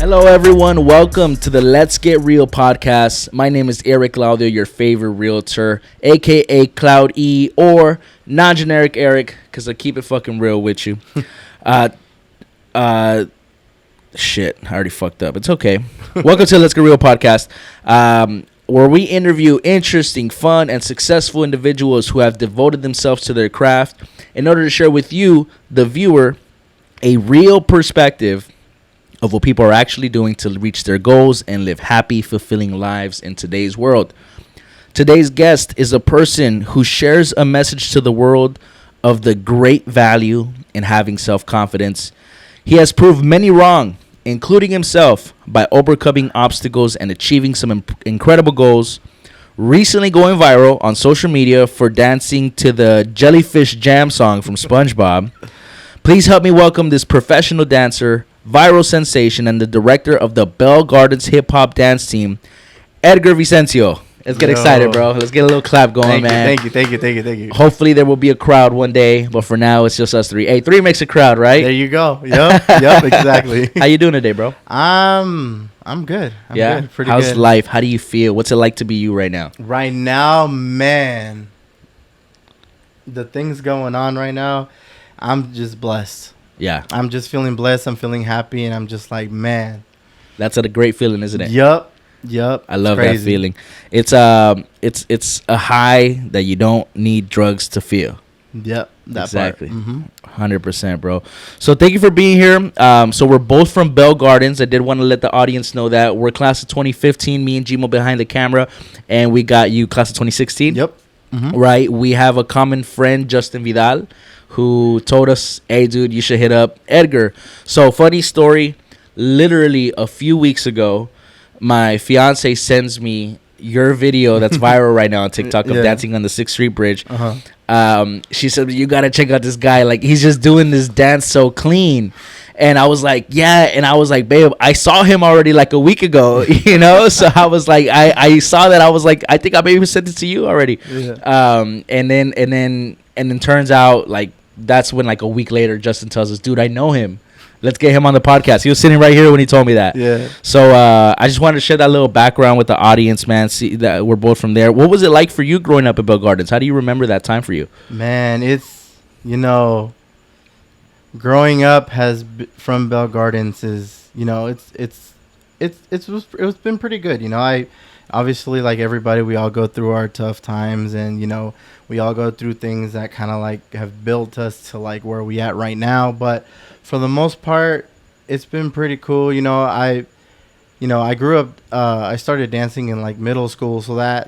Hello, everyone. Welcome to the Let's Get Real podcast. My name is Eric Cloud, your favorite realtor, aka Cloud E, or non-generic Eric, because I keep it fucking real with you. Shit, I already fucked up. It's okay. Welcome to the Let's Get Real podcast, where we interview interesting, fun, and successful individuals who have devoted themselves to their craft in order to share with you, the viewer, a real perspective of what people are actually doing to reach their goals and live happy, fulfilling lives in today's world. Today's guest is a person who shares a message to the world of the great value in having self-confidence. He has proved many wrong, including himself, by overcoming obstacles and achieving some incredible goals. Recently going viral on social media for dancing to the Jellyfish Jam song from SpongeBob. Please help me welcome this professional dancer, viral sensation, and the director of the Bell Gardens hip hop dance team, Edgar Vicencio. Let's get excited, bro. Let's get a little clap going, man. Thank you. Hopefully there will be a crowd one day, but for now it's just us three. Hey, three makes a crowd, right? There you go. Yep, exactly. How you doing today, bro? I'm good. I'm good. Pretty How's good. life? How do you feel? What's it like to be you right now? Right now, man, the things going on right now, I'm just blessed. Yeah. I'm just feeling blessed. I'm feeling happy, and I'm just like, man. That's a great feeling, isn't it? Yep. I love that feeling. It's a high that you don't need drugs to feel. Yep. Exactly. Part. Mm-hmm. 100%, bro. So thank you for being here. So we're both from Bell Gardens. I did want to let the audience know that we're class of 2015, me and Gmoe behind the camera, and we got you class of 2016. Yep. Mm-hmm. Right. We have a common friend, Justin Vidal, who told us, hey, dude, you should hit up Edgar. So funny story, literally a few weeks ago, my fiance sends me your video that's viral right now on TikTok of dancing on the 6th Street Bridge. She said, you got to check out this guy. Like, he's just doing this dance so clean. And I was like, yeah. And I was like, babe, I saw him already like a week ago, you know? So I was like, I saw that. I was like, I think I maybe sent it to you already. Yeah. And then turns out, like, that's when, like, a week later, Justin tells us, dude, I know him. Let's get him on the podcast. He was sitting right here when he told me that. Yeah. So I just wanted to share that little background with the audience, man. See that we're both from there. What was it like for you growing up at Bell Gardens? How do you remember that time for you? Man, it's, growing up from Bell Gardens is, it's been pretty good. I obviously, like everybody, we all go through our tough times, and we all go through things that kind of like have built us to like where we at right now. But for the most part, it's been pretty cool. I grew up. I started dancing in like middle school, so that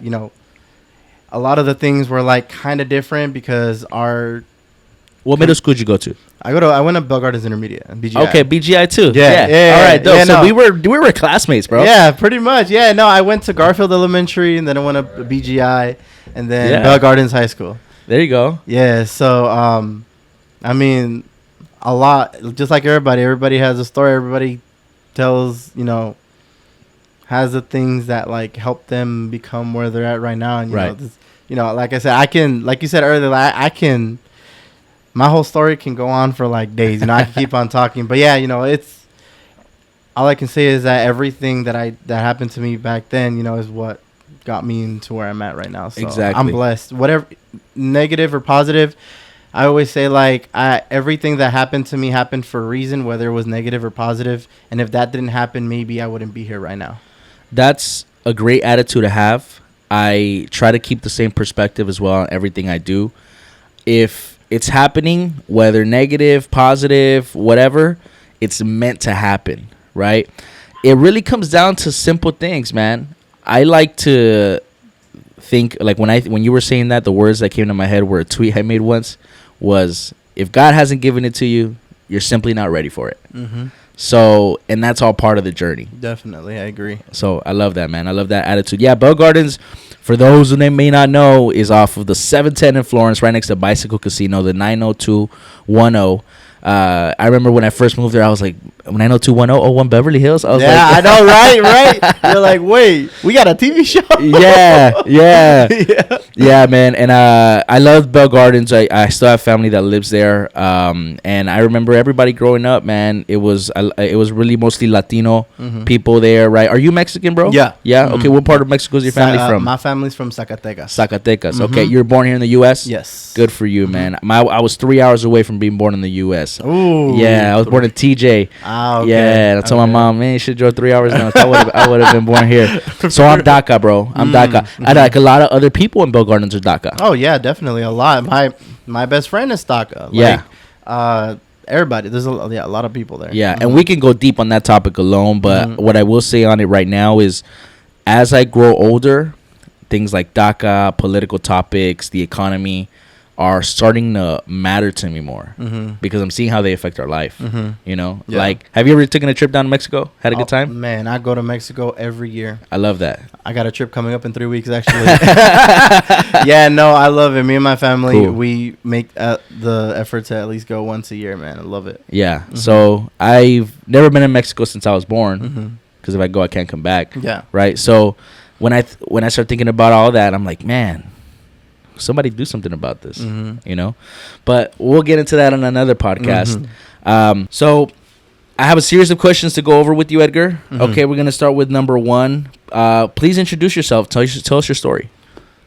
a lot of the things were like kind of different because What middle school did you go to? I went to Bell Gardens Intermediate, BGI. Okay, BGI too. Yeah. All right, yeah, so no. we were classmates, bro. Yeah, pretty much. Yeah, no, I went to Garfield Elementary, and then I went to BGI, and then Bell Gardens High School. There you go. Yeah, so I mean, a lot, just like everybody has a story. Everybody tells, has the things that like help them become where they're at right now. And like I said, like you said earlier, I can. My whole story can go on for like days. I can keep on talking. But yeah, it's all I can say is that everything that happened to me back then, is what got me into where I'm at right now. So exactly. I'm blessed. Whatever, negative or positive, I always say like everything that happened to me happened for a reason, whether it was negative or positive. And if that didn't happen, maybe I wouldn't be here right now. That's a great attitude to have. I try to keep the same perspective as well on everything I do. If it's happening, whether negative, positive, whatever, it's meant to happen, right? It really comes down to simple things, man. I like to think, like when you were saying that, the words that came to my head were a tweet I made once was, if God hasn't given it to you, you're simply not ready for it. Mm-hmm. So, and that's all part of the journey. Definitely, I agree. So I love that, man. I love that attitude. Yeah, Bell Gardens, for those who may not know, is off of the 710 in Florence, right next to Bicycle Casino, the 90210. I remember when I first moved there, I was like, 9021001 Beverly Hills. I was like, I know, right? You're like, wait, we got a TV show. yeah, man. And I love Bell Gardens. I still have family that lives there. And I remember everybody growing up, man. It was really mostly Latino people there, right? Are you Mexican, bro? Yeah. Okay, what part of Mexico is your family from? My family's from Zacatecas. Okay, you were born here in the U.S. Yes. Good for you, man. I was 3 hours away from being born in the U.S. Ooh. Yeah, I was born in TJ. Okay. Yeah, and I told my mom, man, you should drove 3 hours now. I would have been born here. So I'm DACA, bro. I'm DACA. I like a lot of other people in Bell Gardens are DACA. Oh yeah, definitely a lot. My best friend is DACA. Everybody. There's a lot of people there. Yeah, and we can go deep on that topic alone. But what I will say on it right now is, as I grow older, things like DACA, political topics, the economy are starting to matter to me more because I'm seeing how they affect our life. You know, like, have you ever taken a trip down to Mexico? Had a good time? Man, I go to Mexico every year. I love that. I got a trip coming up in 3 weeks, actually. Yeah, no, I love it. Me and my family, we make the effort to at least go once a year, man. I love it. Yeah. So I've never been in Mexico since I was born because if I go, I can't come back. Yeah. Right. So when I start thinking about all that, I'm like, man, somebody do something about this, you know. But we'll get into that on another podcast. So I have a series of questions to go over with you, Edgar. Okay, we're gonna start with number one. Please introduce yourself. Tell us your story.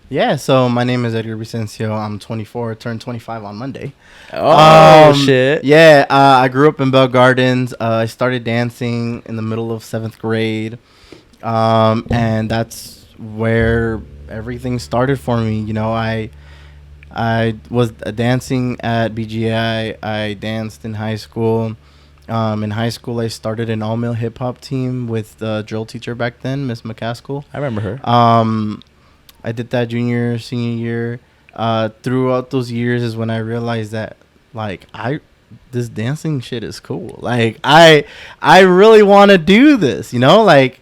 Yeah, so my name is Edgar Vicencio. I'm 24, turned 25 on Monday. Oh, shit. Yeah, I grew up in Bell Gardens. I started dancing in the middle of 7th grade. And that's where everything started for me. You know, I was dancing at BGI. I danced in high school. In high school, I started an all-male hip-hop team with the drill teacher back then, Miss McCaskill. I remember her. I did that junior, senior year. Throughout those years is when I realized that, like, this dancing shit is cool. Like, I really want to do this, you know? Like,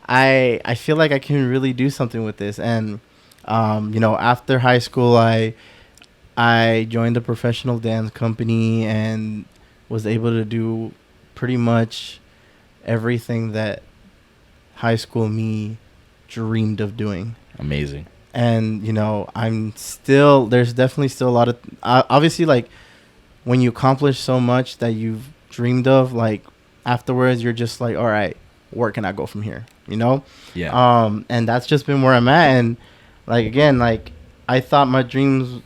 I feel like I can really do something with this. And, you know, after high school, I joined a professional dance company and was able to do pretty much everything that high school me dreamed of doing. Amazing. And, you know, there's definitely still a lot of, obviously, like, when you accomplish so much that you've dreamed of, like, afterwards, you're just like, all right, where can I go from here? You know? Yeah. And that's just been where I'm at. And, like, again, like, I thought my dreams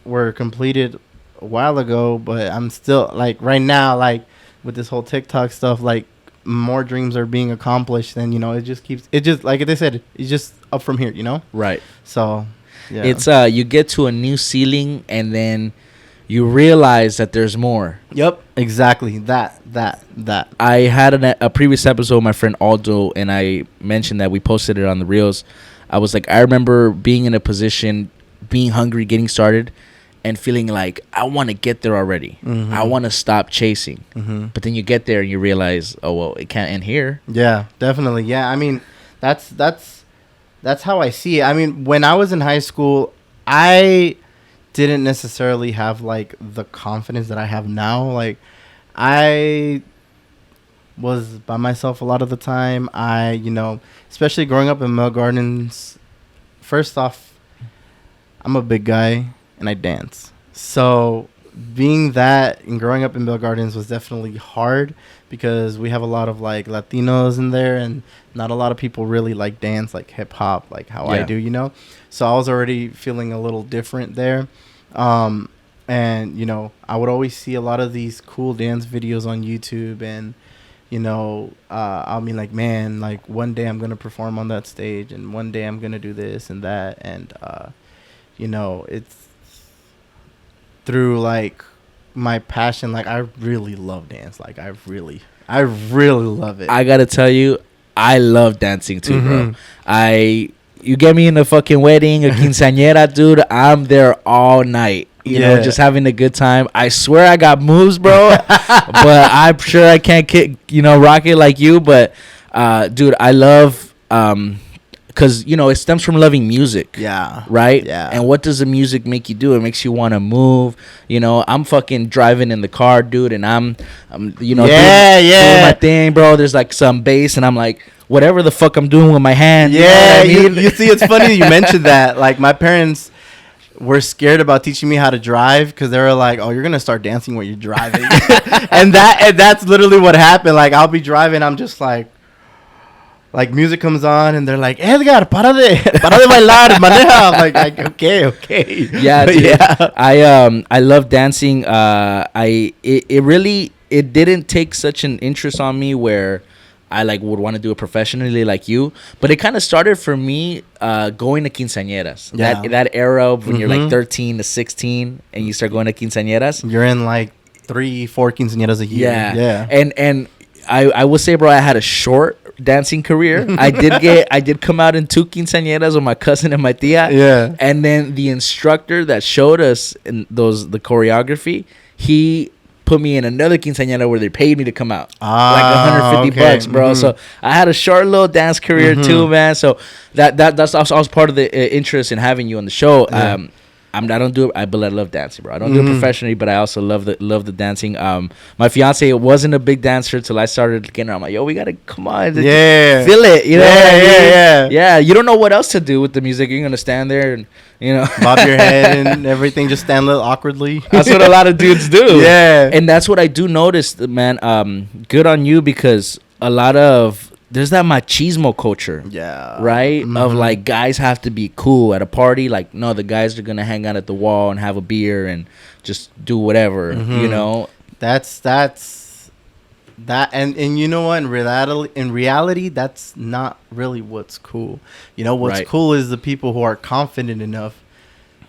were completed a while ago, but I'm still, like, right now, like, with this whole TikTok stuff, like, more dreams are being accomplished, and, you know, it just like they said, it's just up from here, you know? Right. So, yeah. It's you get to a new ceiling, and then you realize that there's more. Yep, exactly. That. I had a previous episode with my friend Aldo, and I mentioned that we posted it on the Reels. I was like, I remember being in a position, being hungry, getting started, and feeling like I want to get there already. I want to stop chasing. But then you get there and you realize, oh, well, it can't end here. Yeah, definitely. Yeah, I mean, that's how I see it. I mean, when I was in high school, I didn't necessarily have, like, the confidence that I have now. Like, I was by myself a lot of the time. You know, especially growing up in Bell Gardens, first off, I'm a big guy and I dance. So being that and growing up in Bell Gardens was definitely hard because we have a lot of, like, Latinos in there, and not a lot of people really like dance, like hip hop, like how I do, you know? So I was already feeling a little different there. And, you know, I would always see a lot of these cool dance videos on YouTube, and, you know, I'll be like, man, like, one day I'm going to perform on that stage, and one day I'm going to do this and that. And, you know, it's through, like, my passion. Like, I really love dance. Like, I really love it. I gotta tell you, I love dancing too, bro. You get me in a fucking wedding, a quinceañera, dude, I'm there all night. You know, just having a good time. I swear I got moves, bro. But I'm sure I can't rock it like you. But, dude, I love because you know it stems from loving music. Yeah. Right. Yeah. And what does the music make you do? It makes you want to move. You know, I'm fucking driving in the car, dude, and I'm you know, doing my thing, bro. There's like some bass, and I'm like, whatever the fuck I'm doing with my hand. Yeah. You know what I mean? You see, it's funny you mentioned that. Like, my parents were scared about teaching me how to drive because they were like, "Oh, you're gonna start dancing when you're driving," and that's literally what happened. Like, I'll be driving, I'm just like music comes on, and they're like, "Edgar, para de bailar, maneja." I'm like, okay. Yeah, dude. Yeah. I love dancing. It really didn't take such an interest on me where I like would want to do it professionally like you, but it kind of started for me going to quinceañeras. Yeah. That era of when you're like 13 to 16 and you start going to quinceañeras. You're in like 3-4 quinceañeras a year. Yeah. And I will say, bro, I had a short dancing career. I did come out in 2 quinceañeras with my cousin and my tia. Yeah. And then the instructor that showed us the choreography, he put me in another quinceañera where they paid me to come out. Like $150, bro. So I had a short little dance career too, man. So that's also part of the interest in having you on the show. Yeah. I don't do it, but I love dancing, bro. I don't do it professionally, but I also love the dancing. My fiance wasn't a big dancer till I started getting her. I'm like, yo, we gotta come on, feel it, you know? Yeah. You don't know what else to do with the music. You're gonna stand there and bob your head and everything, just stand a little awkwardly. That's what a lot of dudes do. Yeah, and that's what I do notice, man. Good on you, because a lot of there's that machismo culture, right? Of like, guys have to be cool at a party. Like, no, the guys are gonna hang out at the wall and have a beer and just do whatever, you know. That's that, and you know what? In reality, that's not really what's cool. You know, what's cool is the people who are confident enough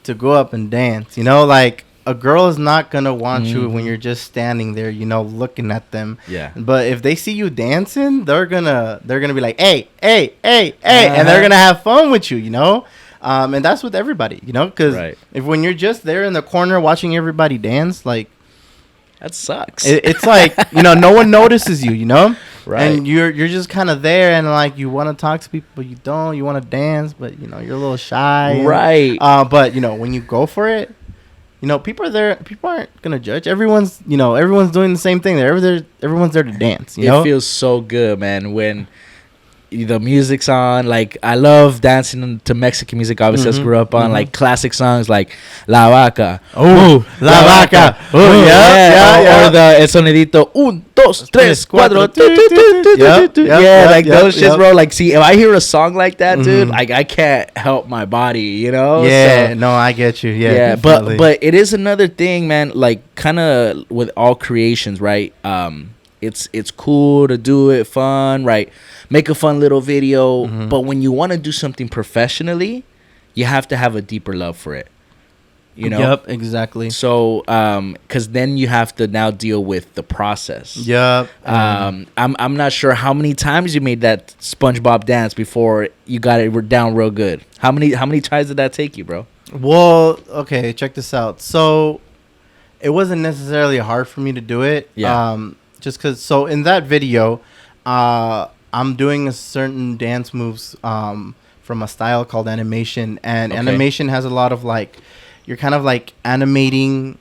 to go up and dance. You know, like, a girl is not gonna want you when you're just standing there, you know, looking at them. Yeah. But if they see you dancing, they're gonna be like, hey, and they're gonna have fun with you, you know. And that's with everybody, you know, because if when you're just there in the corner watching everybody dance, like, that sucks. It's like, you know, no one notices you, you know. Right. And you're just kind of there, and like, you want to talk to people, but you don't. You want to dance, but you know, you're a little shy. Right. But you know, when you go for it, you know, people are there. People aren't gonna judge. Everyone's doing the same thing. Everyone's there to dance. You know? It feels so good, man, when the music's on. Like, I love dancing to Mexican music. Obviously, I grew up on like classic songs like La Vaca. Oh, La Vaca. Oh, yeah. Or the El Sonidito 1, 2, 3, 4. Yeah, like those shits, bro. Like, see, if I hear a song like that, dude, like, I can't help my body, you know? Yeah, so, no, I get you. Yeah, but it is another thing, man. Like, kind of with all creations, right? It's cool to do it, fun, right? Make a fun little video, but when you want to do something professionally, you have to have a deeper love for it. You know? Yep, exactly. So, because then you have to now deal with the process. Yep. I'm not sure how many times you made that SpongeBob dance before you got it down real good. How many tries did that take you, bro? Well, okay, check this out. So, it wasn't necessarily hard for me to do it. Yeah. Just because, so in that video, I'm doing a certain dance moves from a style called animation, and animation has a lot of like, you're kind of like animating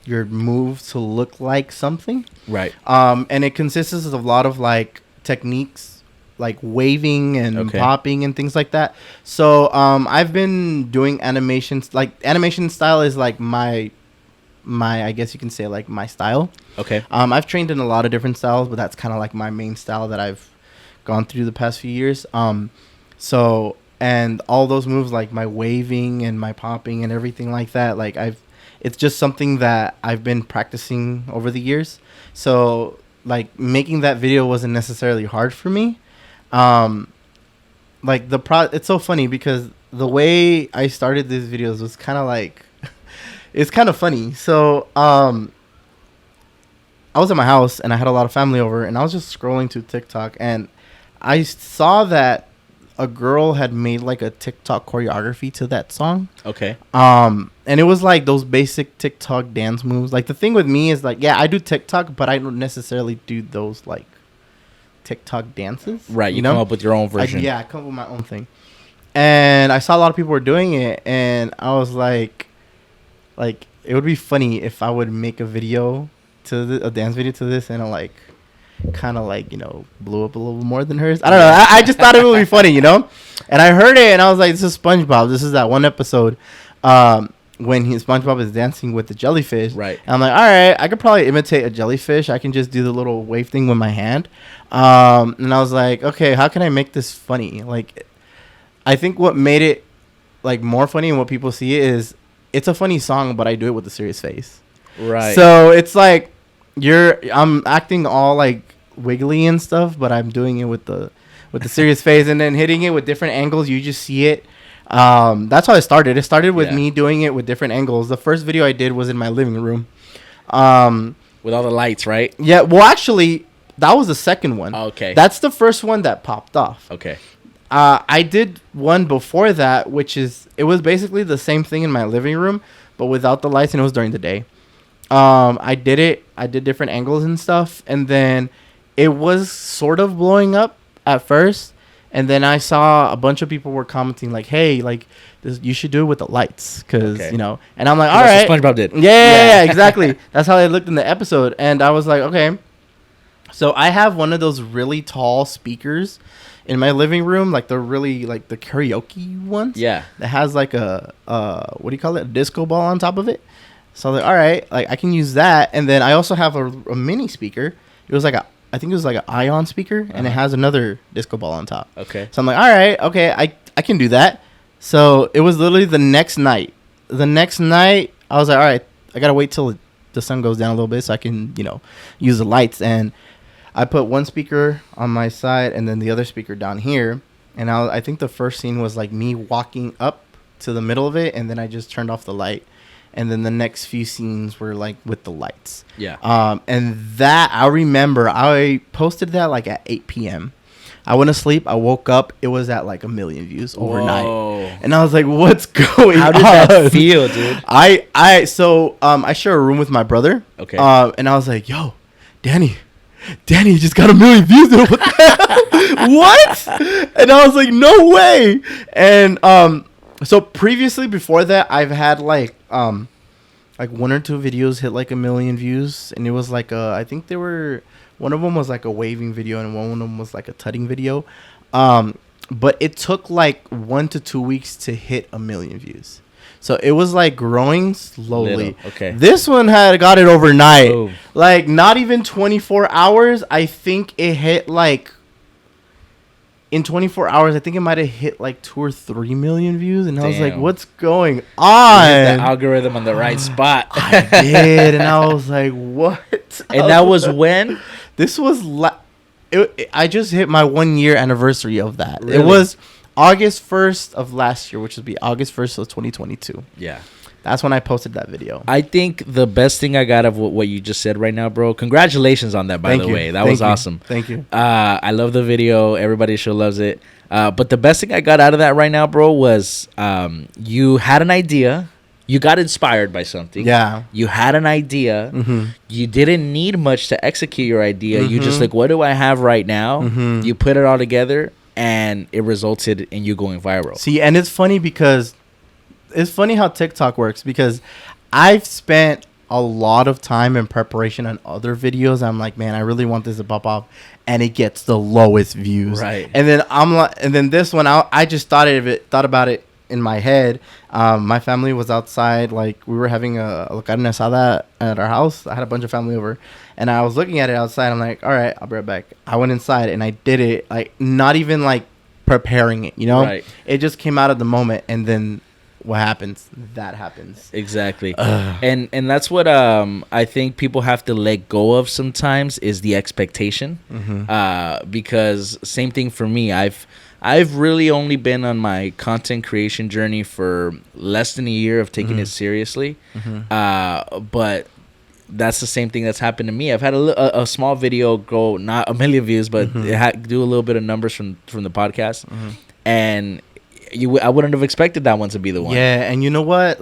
your moves to look like something, right? And it consists of a lot of like techniques, like waving and popping and things like that. So I've been doing animations. Like, animation style is like my I guess you can say like my style. Okay. I've trained in a lot of different styles, but that's kind of like my main style that I've gone through the past few years. So, and all those moves, like my waving and my popping and everything like that, like it's just something that I've been practicing over the years. So like making that video wasn't necessarily hard for me. Like it's so funny because the way I started these videos was kind of like, it's kind of funny. So, I was at my house and I had a lot of family over, and I was just scrolling through TikTok, and I saw that a girl had made like a TikTok choreography to that song. Okay. And it was like those basic TikTok dance moves. Like, the thing with me is like, yeah, I do TikTok, but I don't necessarily do those like TikTok dances. Right, you come up with your own version. I come up with my own thing. And I saw a lot of people were doing it, and I was like, it would be funny if I would make a video a dance video to this, and I kind of blew up a little more than hers. I don't know. I just thought it would be funny, And I heard it, and I was like, this is SpongeBob. This is that one episode when SpongeBob is dancing with the jellyfish. Right. And I'm like, all right, I could probably imitate a jellyfish. I can just do the little wave thing with my hand. And I was like, okay, how can I make this funny? I think what made it more funny and what people see it is it's a funny song, but I do it with a serious face. Right. So it's like I'm acting all wiggly and stuff, but I'm doing it with the serious face, and then hitting it with different angles. You just see it. That's how it started. It started with me doing it with different angles. The first video I did was in my living room. With all the lights, right? Yeah. Well, actually, that was the second one. Okay. That's the first one that popped off. Okay. I did one before that, it was basically the same thing in my living room, but without the lights, and it was during the day. I did different angles and stuff, and then it was sort of blowing up at first, and then I saw a bunch of people were commenting hey, this, you should do it with the lights, because and I'm like, all right, SpongeBob did. Yeah, exactly. That's how it looked in the episode, and I was like, okay. So I have one of those really tall speakers in my living room, the really the karaoke ones. Yeah. That has a what do you call it? A disco ball on top of it. So I was like, all right, I can use that. And then I also have a mini speaker. It was I think it was an ion speaker, and it has another disco ball on top. Okay. So I'm like, all right, okay, I can do that. So it was literally the next night. The next night, I was like, all right, I gotta wait till the sun goes down a little bit so I can use the lights. And I put one speaker on my side and then the other speaker down here. And I think the first scene was me walking up to the middle of it, and then I just turned off the light. And then the next few scenes were with the lights. Yeah. And that, I remember, I posted that at 8 p.m. I went to sleep. I woke up. It was at 1 million views overnight. Whoa. And I was like, what's going on? How did that feel, dude? I share a room with my brother. Okay. And I was like, yo, Danny just got 1 million views. What the hell? What? And I was like, no way. And so previously, before that, I've had one or two videos hit 1 million views, and it was I think they were, one of them was a waving video, and one of them was a tutting video. But it took 1 to 2 weeks to hit 1 million views. So it was growing slowly. Little. Okay. This one got it overnight. Boom. Not even 24 hours. I think it hit in 24 hours. I think it might have hit 2 or 3 million views. And I was like, what's going on? You hit the algorithm on the right spot. I did. And I was like, what? And that was when? This was I just hit my 1 year anniversary of that. Really? It was August 1st of last year, which would be August 1st of 2022. Yeah. That's when I posted that video. I think the best thing I got of what you just said right now, bro. Congratulations on that, by the way. That was awesome. Thank you. I love the video. Everybody sure loves it. But the best thing I got out of that right now, bro, was you had an idea. You got inspired by something. Yeah. You had an idea. Mm-hmm. You didn't need much to execute your idea. Mm-hmm. You just what do I have right now? Mm-hmm. You put it all together, and it resulted in you going viral. See, and it's funny because it's funny how TikTok works, because I've spent a lot of time in preparation on other videos. I'm like, man, I really want this to pop off, and it gets the lowest views. Right. And then and then this one, I just thought about it in my head. My family was outside, we were having a carne asada at our house. I had a bunch of family over, and I was looking at it outside. I'm like, all right, I'll be right back. I went inside and I did it, not even preparing it, Right. It just came out of the moment, and then what happens? That happens. Exactly. And that's what I think people have to let go of sometimes, is the expectation. Mm-hmm. Because same thing for me. I've really only been on my content creation journey for less than a year of taking it seriously. Mm-hmm. But that's the same thing that's happened to me. I've had a small video go not 1 million views, but it do a little bit of numbers from the podcast. Mm-hmm. And I wouldn't have expected that one to be the one. Yeah, and you know what?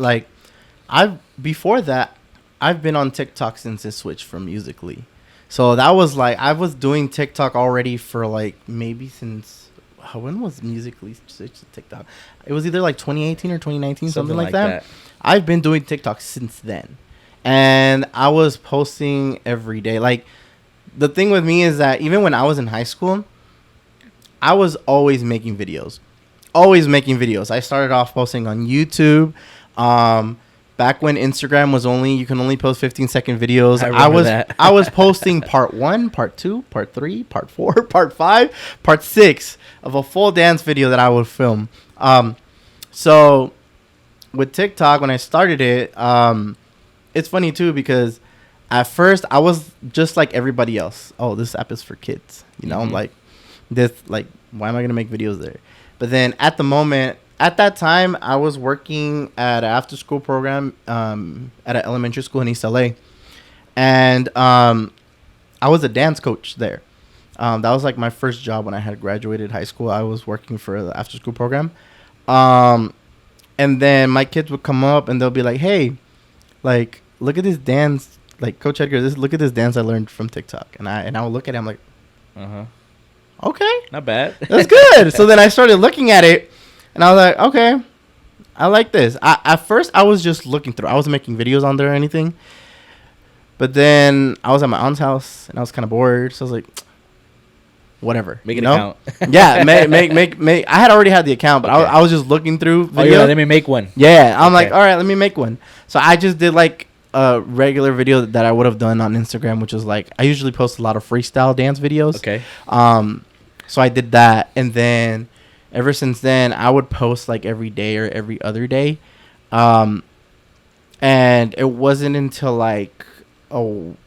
Before that, I've been on TikTok since it switched from Musical.ly. So that was like, I was doing TikTok already for like maybe since, when was Musically switched to TikTok? It was either like 2018 or 2019, something like that. I've been doing TikTok since then. And I was posting every day. Like, the thing with me is that even when I was in high school, I was always making videos. Always making videos. I started off posting on YouTube. Back when Instagram was you can only post 15-second videos. I was posting part 1, part 2, part 3, part 4, part 5, part 6 of a full dance video that I would film. So with TikTok, when I started it, it's funny too because at first I was just like everybody else. Oh, this app is for kids. You know, like this, like, why am I going to make videos there? But then at that time, I was working at an after-school program at an elementary school in East LA. And I was a dance coach there. That was like my first job when I had graduated high school. I was working for the after-school program. And then my kids would come up and they'll be like, hey, like, look at this dance. Like, Coach Edgar, look at this dance I learned from TikTok. And I would look at it, I'm like, okay. Not bad. That's good. So then I started looking at it. And I was like, okay, I like this. At first, I was just looking through. I wasn't making videos on there or anything. But then I was at my aunt's house, and I was kind of bored. So I was like, whatever. Make an account. Yeah, make. I had already had the account, but I was just looking through videos. Oh, yeah, let me make one. Yeah, I'm like, all right, let me make one. So I just did, like, a regular video that I would have done on Instagram, which was, like, I usually post a lot of freestyle dance videos. Okay. So I did that, and then ever since then, I would post like every day or every other day. And it wasn't until like more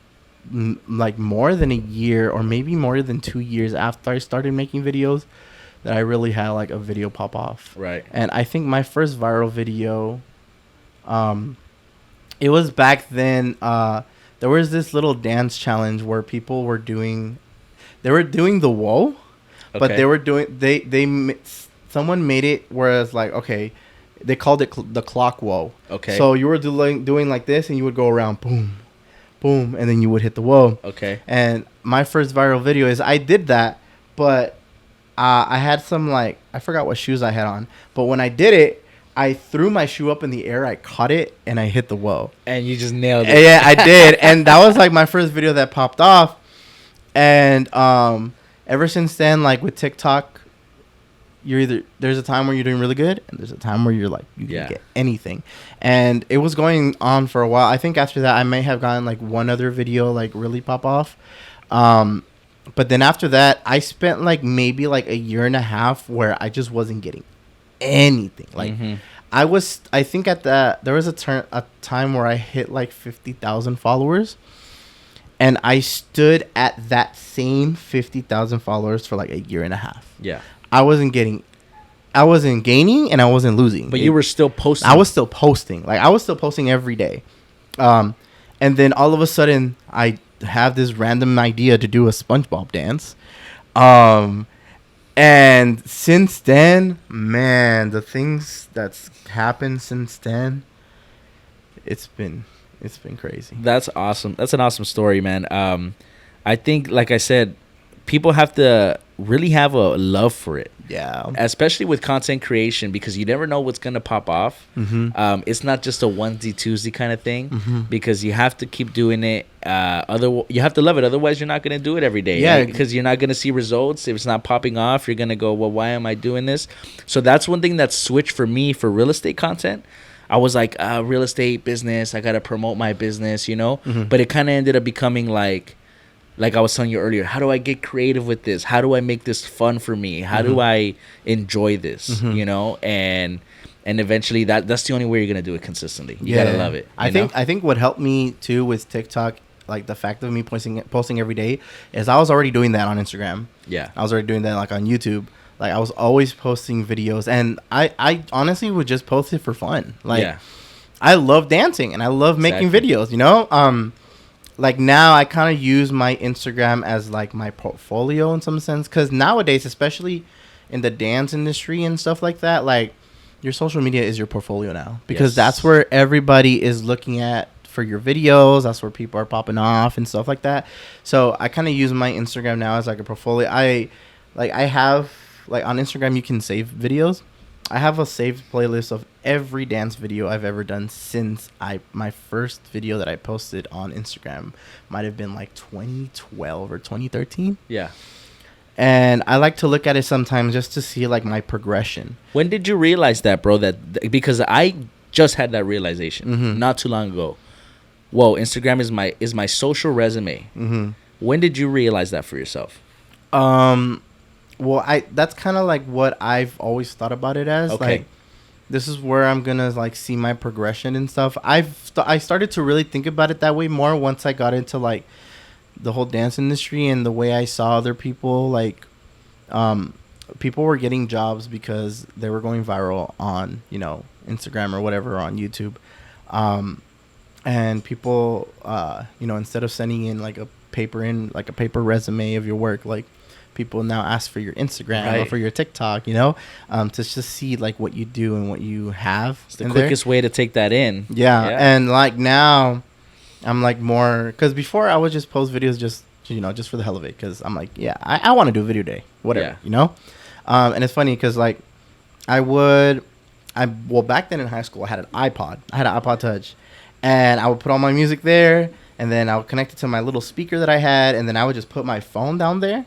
than a year or maybe more than 2 years after I started making videos that I really had like a video pop off. Right. And I think my first viral video, it was back then, there was this little dance challenge where people were doing the whoa. But they were doing someone made it whereas like, okay, they called it the clock whoa. Okay. So you were doing like this and you would go around boom, boom, and then you would hit the whoa. Okay. And my first viral video is I did that, but I had some like, I forgot what shoes I had on, but when I did it, I threw my shoe up in the air, I caught it, and I hit the whoa. And you just nailed it. Yeah, I did. And that was like my first video that popped off. And ever since then, like with TikTok, there's a time where you're doing really good, and there's a time where you're like you can get anything. And it was going on for a while. I think after that, I may have gotten like one other video like really pop off. But then after that, I spent like maybe like a year and a half where I just wasn't getting anything. Like I think there was a time where I hit like 50,000 followers. And I stood at that same 50,000 followers for like a year and a half. Yeah. I wasn't gaining and I wasn't losing. But you were still posting. I was still posting. Like I was still posting every day. And then all of a sudden I have this random idea to do a SpongeBob dance. And since then, man, the things that's happened since then, it's been crazy. That's awesome. That's an awesome story, man. I think, like I said, people have to really have a love for it. Yeah. Especially with content creation, because you never know what's going to pop off. It's not just a onesie, twosie kind of thing, because you have to keep doing it. You have to love it. Otherwise, you're not going to do it every day. Yeah. Because you're not going to see results. If it's not popping off, you're going to go, well, why am I doing this? So that's one thing that switched for me for real estate content. I was like, real estate business, I got to promote my business, you know? But it kind of ended up becoming like I was telling you earlier, how do I get creative with this? How do I make this fun for me? How do I enjoy this, you know? And eventually that's the only way you're going to do it consistently. You got to love it. I think what helped me too with TikTok, like the fact of me posting every day, is I was already doing that on Instagram. Yeah. I was already doing that like on YouTube. Like I was always posting videos, and I honestly would just post it for fun. Like I love dancing and I love making videos, you know? Like now I kind of use my Instagram as like my portfolio in some sense, because nowadays, especially in the dance industry and stuff like that, like your social media is your portfolio now, because that's where everybody is looking at for your videos. That's where people are popping off and stuff like that. So I kind of use my Instagram now as like a portfolio. I have like on Instagram you can save videos. I have a saved playlist of every dance video I've ever done since my first video that I posted on Instagram might have been like 2012 or 2013. Yeah. And I like to look at it sometimes just to see like my progression. When did you realize that, bro? Because I just had that realization not too long ago. Whoa, Instagram is my social resume. When did you realize that for yourself? Well, that's kind of like what I've always thought about it as. Okay. Like, this is where I'm gonna like see my progression and stuff. I started to really think about it that way more once I got into like the whole dance industry and the way I saw other people. Like, people were getting jobs because they were going viral on, you know, Instagram or whatever, or on YouTube. And people, you know, instead of sending in like a paper resume of your work, like, people now ask for your Instagram or for your TikTok, you know, to just see like what you do and what you have. It's the quickest way to take that in. Yeah. And like now I'm like more, because before I would just post videos just, you know, just for the hell of it. Because I'm like, yeah, I want to do a video day, whatever, you know. And it's funny because like well, back then in high school I had an iPod. I had an iPod Touch, and I would put all my music there, and then I would connect it to my little speaker that I had, and then I would just put my phone down there.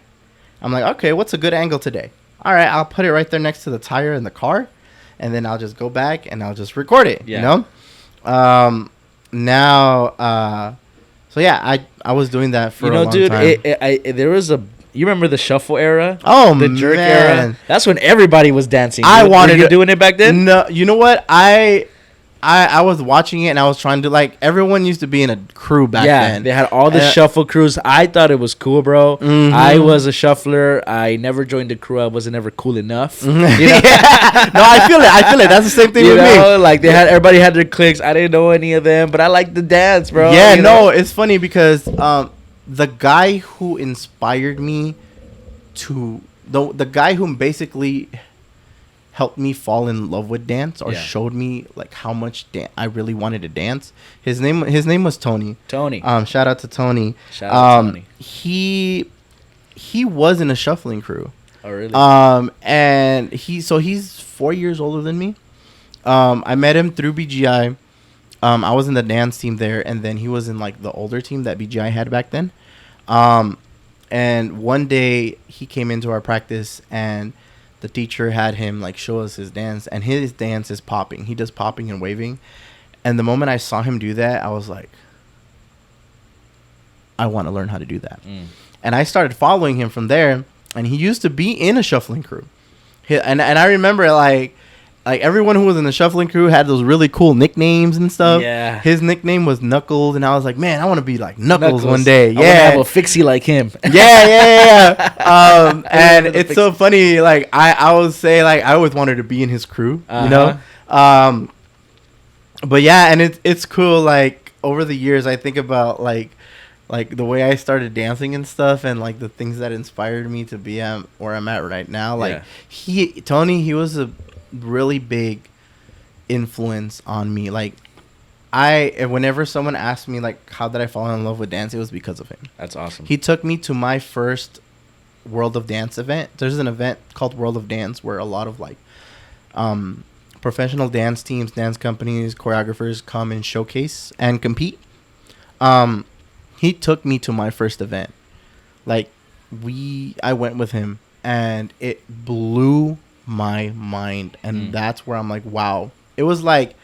I'm like, okay, what's a good angle today? All right, I'll put it right there next to the tire in the car, and then I'll just go back and I'll just record it, you know? So yeah, I was doing that for a long time. There was you remember the shuffle era? Oh, the jerk era? That's when everybody was dancing. Were you doing it back then? No, you know what? I was watching it and I was trying to, like, everyone used to be in a crew back then. Yeah, they had all the shuffle crews. I thought it was cool, bro. I was a shuffler. I never joined the crew. I wasn't ever cool enough. You know? No, I feel it. That's the same thing with me. Like everybody had their cliques. I didn't know any of them, but I liked the dance, bro. Yeah, no, it's funny because the guy who inspired me the guy who basically helped me fall in love with dance, or showed me like how much I really wanted to dance. His name was Tony. Shout out to Tony. Tony. He was in a shuffling crew. Oh, really? And he's 4 years older than me. I met him through BGI. I was in the dance team there, and then he was in like the older team that BGI had back then. And one day he came into our practice, and the teacher had him like show us his dance, and his dance is popping. He does popping and waving. And the moment I saw him do that, I was like, I want to learn how to do that. And I started following him from there, and he used to be in a shuffling crew. And I remember like everyone who was in the shuffling crew had those really cool nicknames and stuff. Yeah. His nickname was Knuckles, and I was like, man, I want to be like Knuckles one day. Yeah. I want to have a fixie like him. Yeah. And it's so funny. Like I would say like I always wanted to be in his crew, you know? But yeah, and it's cool. Like over the years, I think about like the way I started dancing and stuff, and like the things that inspired me to be where I'm at right now. Like Tony, he was a really big influence on me. Like whenever someone asked me like how did I fall in love with dance, it was because of him. That's awesome. He took me to my first World of Dance event. There's an event called World of Dance where a lot of like professional dance teams, dance companies, choreographers come and showcase and compete. He took me to my first event. Like I went with him, and it blew my mind, and that's where I'm like, wow. It was like,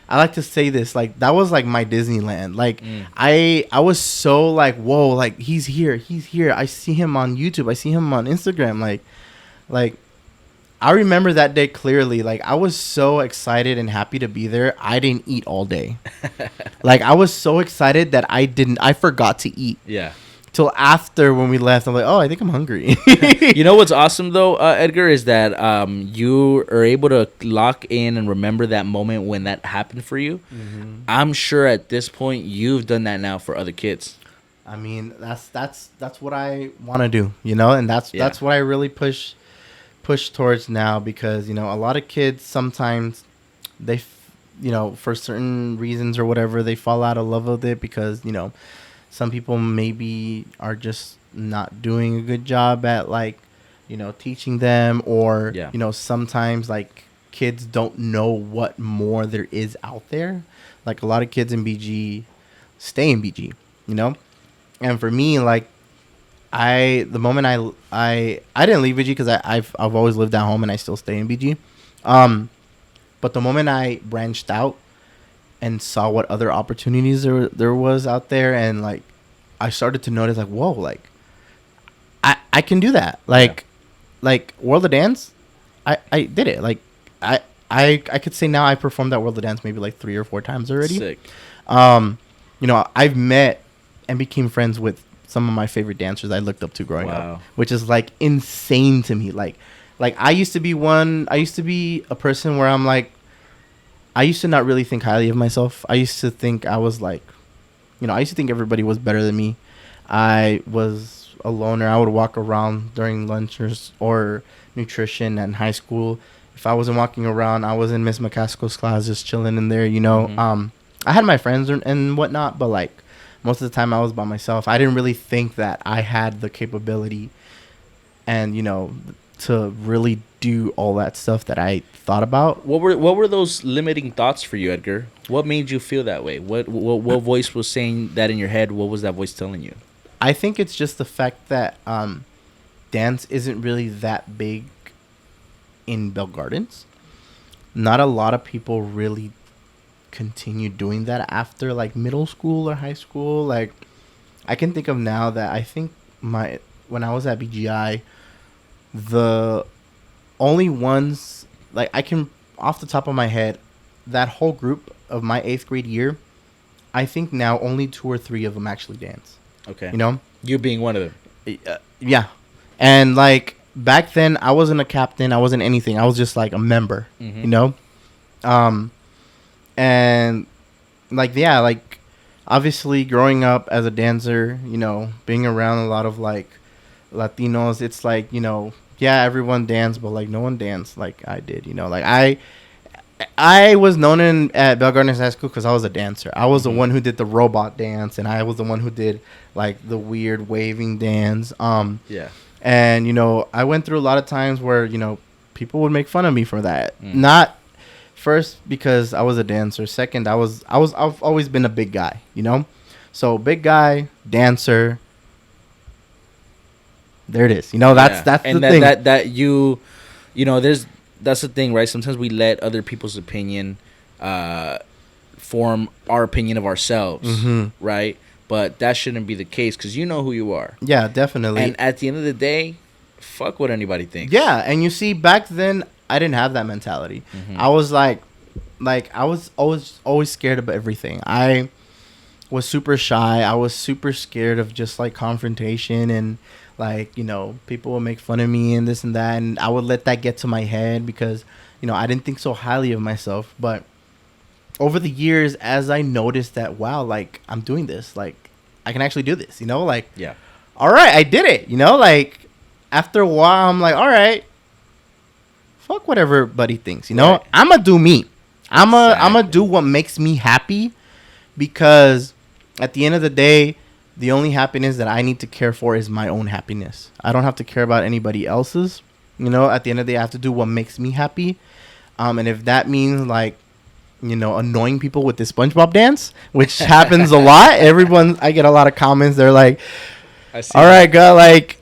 I like to say this, like that was like my Disneyland. Like I was so like, whoa, like he's here. I see him on YouTube, I see him on Instagram. Like I remember that day clearly. Like I was so excited and happy to be there. I didn't eat all day. Like I was so excited that I forgot to eat. Yeah. Till after when we left, I'm like, oh, I think I'm hungry. You know what's awesome though, Edgar, is that you are able to lock in and remember that moment when that happened for you. I'm sure at this point you've done that now for other kids. I mean, that's what I want to do, you know, and that's what I really push towards now, because you know a lot of kids sometimes for certain reasons or whatever, they fall out of love with it because, some people maybe are just not doing a good job at like, teaching them, or, Yeah. Sometimes like kids don't know what more there is out there. Like a lot of kids in BG stay in BG, and for me, like, the moment I didn't leave BG because I've always lived at home and I still stay in BG. But the moment I branched out and saw what other opportunities there was out there, and like I started to notice like, whoa, like I can do that. Like World of Dance, I did it. Like I could say now I performed at World of Dance maybe like 3 or 4 times already. Sick. I've met and became friends with some of my favorite dancers I looked up to growing up, which is like insane to me. Like I used to be a person where I'm like, I used to not really think highly of myself. I used to think I was like, I used to think everybody was better than me. I was a loner. I would walk around during lunch or nutrition in high school. If I wasn't walking around, I was in Miss McCaskill's class just chilling in there, I had my friends and whatnot, but like most of the time I was by myself. I didn't really think that I had the capability and, to really do all that stuff that I thought about. What were those limiting thoughts for you, Edgar? What made you feel that way? What voice was saying that in your head? What was that voice telling you? I think it's just the fact that dance isn't really that big in Bell Gardens. Not a lot of people really continue doing that after like middle school or high school. Like I can think of now that I think when I was at BGI, the only ones, like I can off the top of my head, that whole group of my 8th grade year, I think now only 2 or 3 of them actually dance. Okay. You being one of them. Yeah. And like back then I wasn't a captain, I wasn't anything. I was just like a member, and like, yeah, like obviously growing up as a dancer, being around a lot of like Latinos, it's like, yeah, everyone danced, but like no one danced like I did, like I was known at Bell Gardens High School because I was a dancer. I was the one who did the robot dance, and I was the one who did like the weird waving dance. Yeah. And I went through a lot of times where people would make fun of me for that. Not first because I was a dancer. Second, I've always been a big guy, So big guy, dancer. There it is. That's and the thing. That's the thing, right? Sometimes we let other people's opinion form our opinion of ourselves, right? But that shouldn't be the case because you know who you are. Yeah, definitely. And at the end of the day, fuck what anybody thinks. Yeah, and you see, back then, I didn't have that mentality. I was like I was always scared of everything. I was super shy. I was super scared of just like confrontation and like, people would make fun of me and this and that. And I would let that get to my head because, I didn't think so highly of myself. But over the years, as I noticed that, wow, like I'm doing this, like I can actually do this, like, yeah, all right, I did it, like after a while, I'm like, all right, fuck what everybody thinks, right. I'm gonna do me. I'm gonna do what makes me happy, because at the end of the day, the only happiness that I need to care for is my own happiness. I don't have to care about anybody else's. At the end of the day, I have to do what makes me happy. And if that means like, annoying people with this SpongeBob dance, which happens a lot. I get a lot of comments. They're like, all right, girl, like,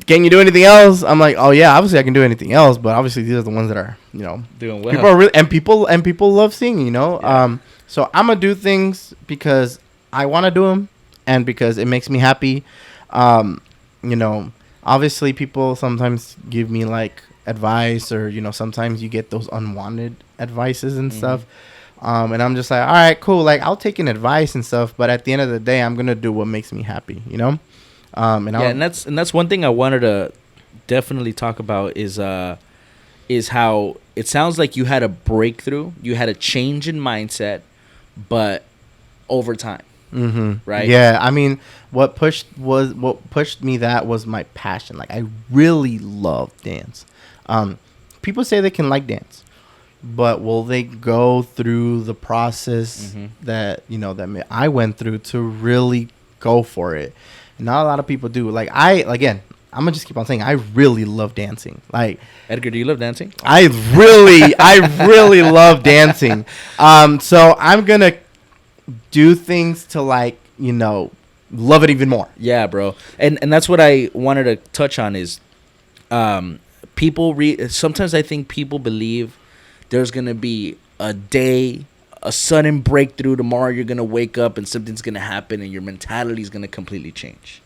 can you do anything else? I'm like, oh yeah, obviously I can do anything else, but obviously these are the ones that are, doing well. People are really, and people love singing, Yeah. So I'm gonna do things because I want to do them and because it makes me happy. Obviously people sometimes give me like advice, or sometimes you get those unwanted advices and stuff, and I'm just like, all right, cool, like I'll take an advice and stuff, but at the end of the day, I'm gonna do what makes me happy, and that's one thing I wanted to definitely talk about is how it sounds like you had a breakthrough, you had a change in mindset, but over time. Right. Yeah, I mean, what pushed me that was my passion. Like I really love dance. People say they can like dance. but will they go through the process that I went through to really go for it? Not a lot of people do. Like I'm gonna just keep on saying I really love dancing. Like Edgar, do you love dancing? I really love dancing. So I'm gonna do things to love it even more. Yeah, bro. And that's what I wanted to touch on is people sometimes I think people believe there's going to be a sudden breakthrough tomorrow. You're going to wake up and something's going to happen and your mentality is going to completely change.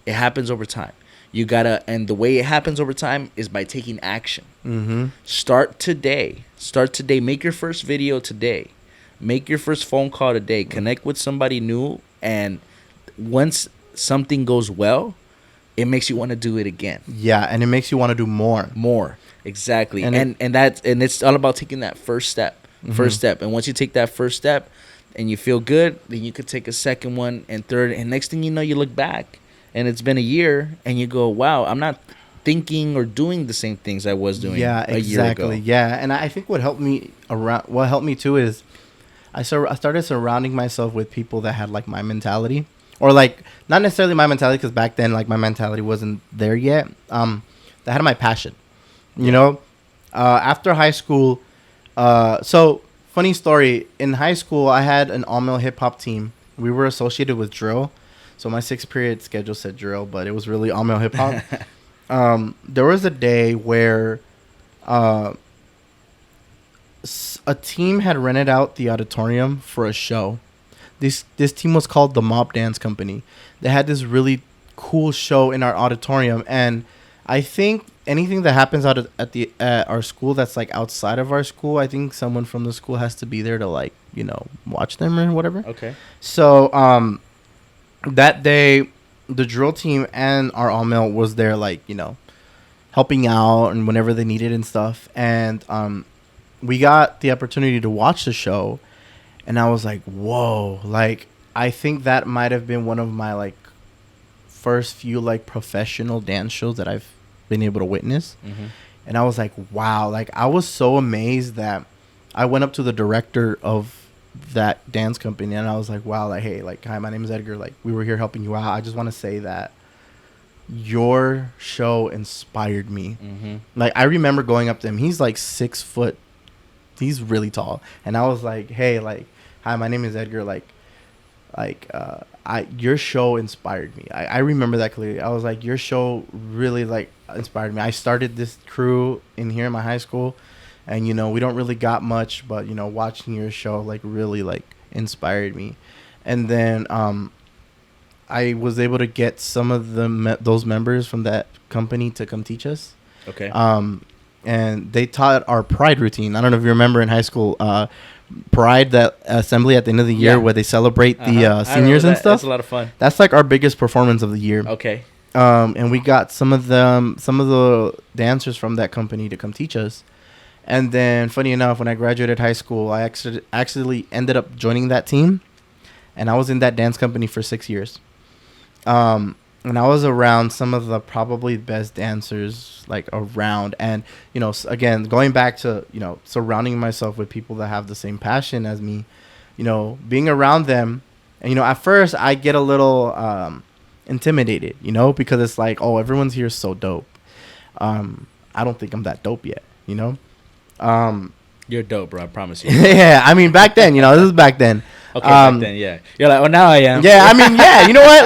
It happens over time. And the way it happens over time is by taking action. Start today. Make your first video today. Make your first phone call today. Connect with somebody new, and once something goes well, it makes you want to do it again. Yeah, and it makes you want to do more. Exactly. And it's all about taking that first step. And once you take that first step and you feel good, then you could take a second one and third, and next thing you know, you look back and it's been a year and you go, wow, I'm not thinking or doing the same things I was doing a year ago. Yeah, and I think what helped me too is I started surrounding myself with people that had like my mentality, or like not necessarily my mentality, because back then like my mentality wasn't there yet. That had my passion, after high school. So funny story, in high school I had an all-male hip-hop team. We were associated with drill, so my 6th period schedule said drill, but it was really all-male hip-hop. There was a day where a team had rented out the auditorium for a show. This team was called the Mob Dance Company. They had this really cool show in our auditorium, and I think anything that happens at our school that's like outside of our school, I think someone from the school has to be there to watch them or whatever. Okay. So that day, the drill team and our all male was there, helping out and whenever they needed and stuff. And we got the opportunity to watch the show, and I was like, whoa, I think that might have been one of my first few professional dance shows that I've been able to witness. And I was like, wow, I was so amazed that I went up to the director of that dance company and I was like, wow, hey, hi, my name is Edgar, we were here helping you out. I just want to say that your show inspired me. I remember going up to him. He's 6 foot. He's really tall. And I was like, hey, hi, my name is Edgar. Your show inspired me. I remember that clearly. I was like, your show really inspired me. I started this crew in here in my high school, and we don't really got much, but watching your show really inspired me. And then I was able to get some of those members from that company to come teach us. Okay. And they taught our Pride routine. I don't know if you remember in high school, Pride, that assembly at the end of the year where they celebrate the seniors and stuff. That's a lot of fun. That's our biggest performance of the year. Okay. And we got some of the dancers from that company to come teach us. And then, funny enough, when I graduated high school, I actually ended up joining that team, and I was in that dance company for 6 years. And I was around some of the probably best dancers around. And, again, going back to, surrounding myself with people that have the same passion as me, being around them. And, at first I get a little intimidated, because it's oh, everyone's here is so dope. I don't think I'm that dope yet, You're dope, bro. I promise you. Yeah, I mean, back then, this is back then. Okay, back then, yeah. You're like, well, now I am. Yeah, I mean, yeah. You know what?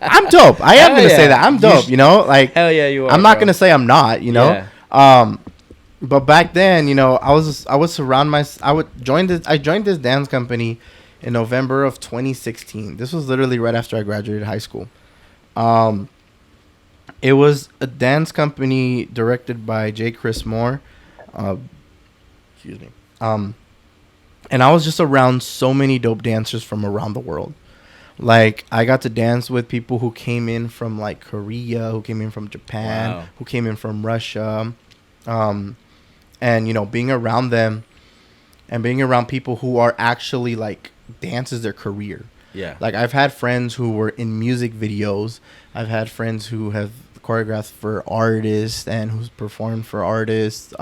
I'm dope. I am going to say that. I'm dope, Hell yeah, you are. I'm not going to say I'm not, Yeah. But back then, I joined this dance company in November of 2016. This was literally right after I graduated high school. It was a dance company directed by J. Chris Moore. Excuse me. And I was just around so many dope dancers from around the world. I got to dance with people who came in from Korea, who came in from Japan, wow, who came in from Russia. And, being around them and being around people who are actually dance is their career. Yeah. I've had friends who were in music videos. I've had friends who have choreographed for artists and who's performed for artists.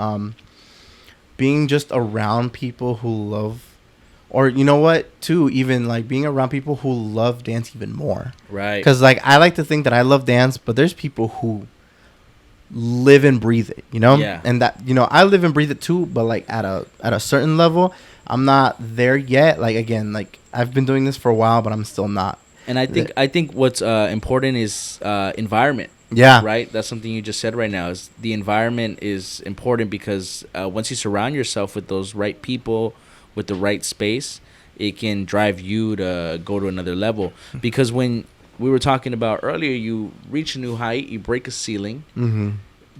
being just around people who love, or you know what, too, even like being around people who love dance even more. Right. Because like I like to think that I love dance, but there's people who live and breathe it, you know. Yeah. And that, you know, I live and breathe it too, but like at a certain level, I'm not there yet. Like again, like I've been doing this for a while, but I'm still not. And I think what's important is environment. Yeah. Right. That's something you just said right now. Is the environment is important because once you surround yourself with those right people, with the right space, it can drive you to go to another level. Because when we were talking about earlier, you reach a new height, you break a ceiling,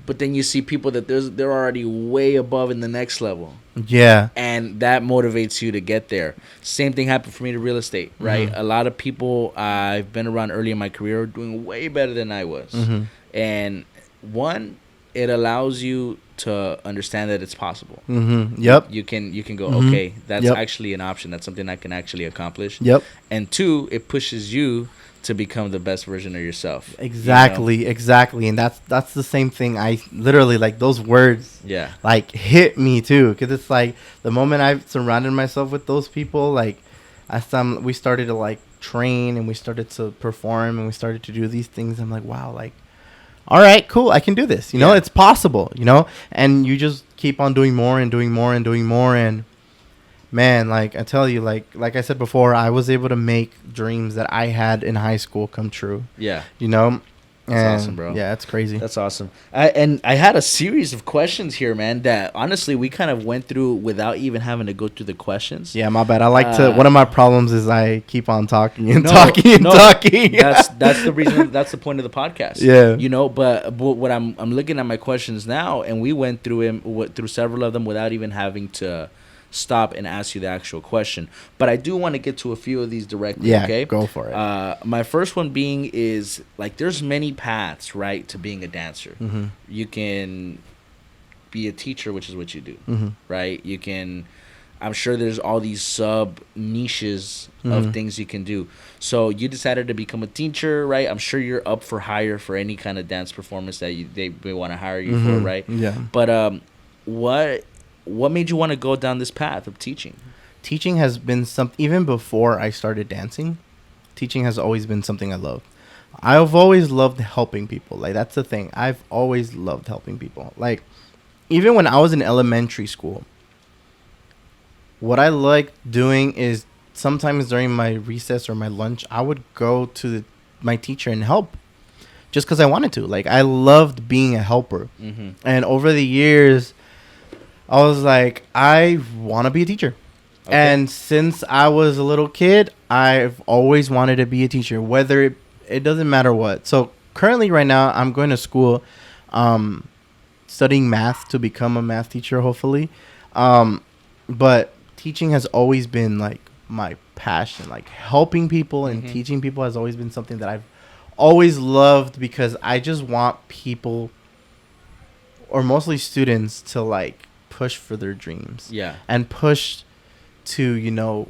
but then you see people that they're already way above in the next level. Yeah. And that motivates you to get there. Same thing happened for me to real estate, right? A lot of people I've been around early in my career are doing way better than I was. And one, it allows you to understand that it's possible. Yep. You can go, okay, that's actually an option. That's something I can actually accomplish. Yep. And two, it pushes you to become the best version of yourself. Exactly. You know? Exactly. And that's the same thing. I literally, like, those words, Yeah, like, hit me too. Because it's like the moment I've surrounded myself with those people, like, we started to like train and we started to perform and we started to do these things. I'm like, wow, like, all right, cool, I can do this. You know, it's possible, you know, and you just keep on doing more and doing more and doing more. And man, like I tell you, like I said before, I was able to make dreams that I had in high school come true. Yeah. You know? That's awesome, bro. Yeah, it's crazy. That's awesome. I had a series of questions here, man, that honestly we kind of went through without even having to go through the questions. Yeah, my bad. I like to. One of my problems is I keep on talking and talking. That's the reason. That's the point of the podcast. Yeah. You know, but what I'm looking at my questions now, and we went through several of them without even having to stop and ask you the actual question. But I do want to get to a few of these directly. Yeah, okay, go for it. My first one being is like there's many paths, right, to being a dancer. You can be a teacher, which is what you do, right? You can. I'm sure there's all these sub niches of things you can do. So you decided to become a teacher, right? I'm sure you're up for hire for any kind of dance performance that they want to hire you for, right? Yeah. But what made you want to go down this path of teaching? Teaching has been even before I started dancing. Teaching has always been something I love. I've always loved helping people. Like, that's the thing. I've always loved helping people. Like, even when I was in elementary school, what I liked doing is sometimes during my recess or my lunch, I would go to my teacher and help just because I wanted to. Like, I loved being a helper. And over the years, I was like, I want to be a teacher. Okay. And since I was a little kid, I've always wanted to be a teacher, whether it doesn't matter what. So currently right now, I'm going to school studying math to become a math teacher, hopefully. But teaching has always been like my passion. Like helping people and teaching people has always been something that I've always loved, because I just want people, or mostly students, to like push for their dreams. Yeah. And push to, you know,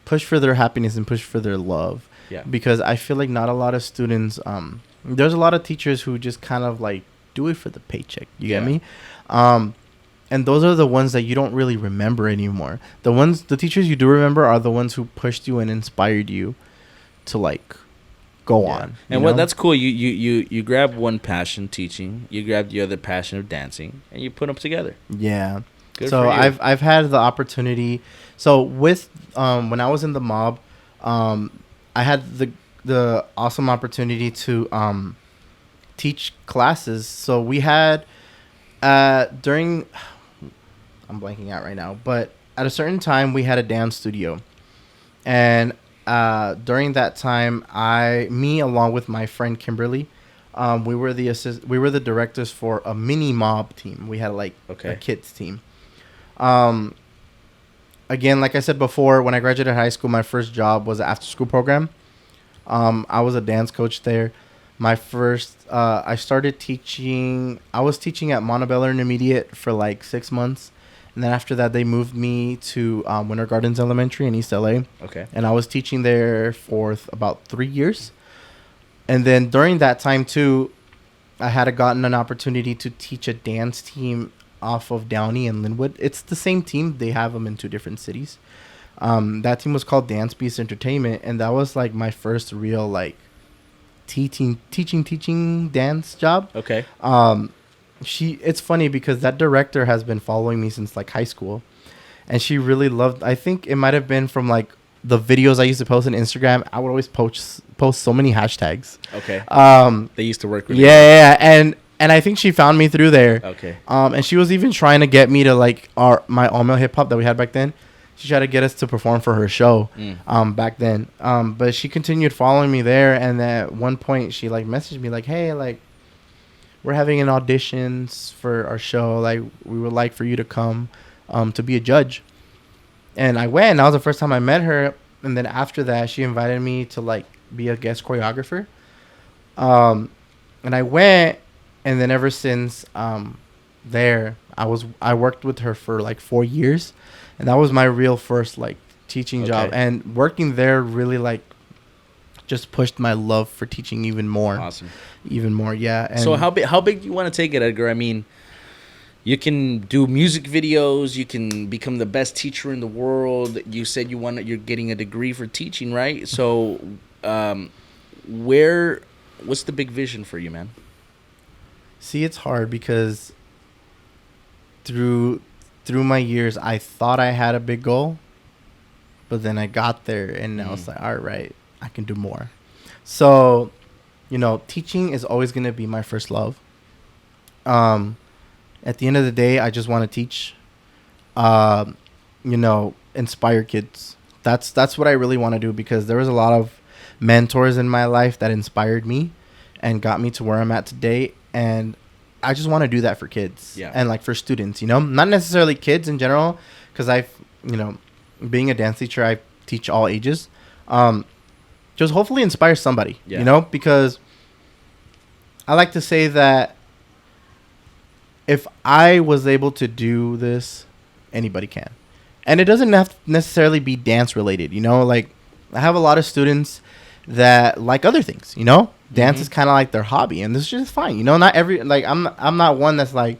push for their happiness and push for their love. Yeah. Because I feel like not a lot of students, there's a lot of teachers who just kind of like do it for the paycheck. You get me? And those are the ones that you don't really remember anymore. The teachers you do remember are the ones who pushed you and inspired you to like go on. And that's cool. You grab one passion, teaching. You grab the other passion of dancing, and you put them together. Yeah. Good so for you. I've had the opportunity. So with when I was in the mob, I had the awesome opportunity to teach classes. So we had during, I'm blanking out right now, but at a certain time we had a dance studio, and during that time, me along with my friend Kimberly, we were the directors for a mini mob team. We had like a kids team. Again, like I said before, when I graduated high school, my first job was an after school program. I was a dance coach there. My first, I started teaching. I was teaching at Montebello Intermediate for like 6 months. And then after that, they moved me to Winter Gardens Elementary in East LA. Okay. And I was teaching there for about 3 years. And then during that time, too, I had gotten an opportunity to teach a dance team off of Downey and Linwood. It's the same team. They have them in 2 different cities. That team was called Dance Beast Entertainment, and that was like my first real like teaching dance job. Okay. It's funny because that director has been following me since like high school, and she really loved. I think it might have been from like the videos I used to post on Instagram. I would always post so many hashtags. Okay. They used to work with yeah, and I think she found me through there. Okay. And she was even trying to get me to like my all male hip hop that we had back then. She tried to get us to perform for her show back then. But she continued following me there, and at one point she like messaged me like, "Hey, like we're having an auditions for our show. Like we would like for you to come to be a judge." And I went. And that was the first time I met her. And then after that, she invited me to like be a guest choreographer. And I went, and then ever since there, I worked with her for like 4 years, and that was my real first like teaching job. And working there really like just pushed my love for teaching even more. Awesome. Even more, yeah. And so how big do you want to take it, Edgar? I mean, you can do music videos. You can become the best teacher in the world. You said you're getting a degree for teaching, right? So, what's the big vision for you, man? See, it's hard because through my years, I thought I had a big goal, but then I got there, and I was like, all right, I can do more. So, teaching is always going to be my first love. At the end of the day, I just want to teach, inspire kids. That's what I really want to do, because there was a lot of mentors in my life that inspired me and got me to where I'm at today. And I just want to do that for kids and like for students, not necessarily kids in general, because being a dance teacher, I teach all ages. Just hopefully inspire somebody, because I like to say that if I was able to do this, anybody can. And it doesn't have to necessarily be dance related, like I have a lot of students that like other things, dance is kind of like their hobby, and this is just fine. Not every, like, I'm not one that's like,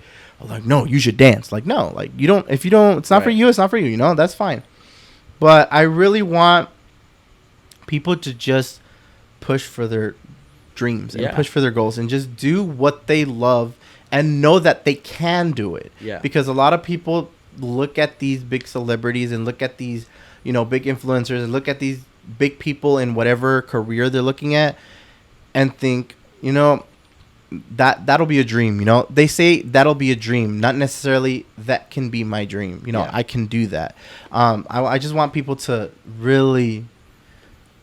no, you should dance. Like, no, like if you don't, it's not for you. It's not for you. That's fine. But I really want people to just push for their dreams and push for their goals and just do what they love and know that they can do it. Yeah. Because a lot of people look at these big celebrities and look at these, big influencers and look at these big people in whatever career they're looking at and think, that'll be a dream. They say that'll be a dream, not necessarily that can be my dream. I can do that. I just want people to really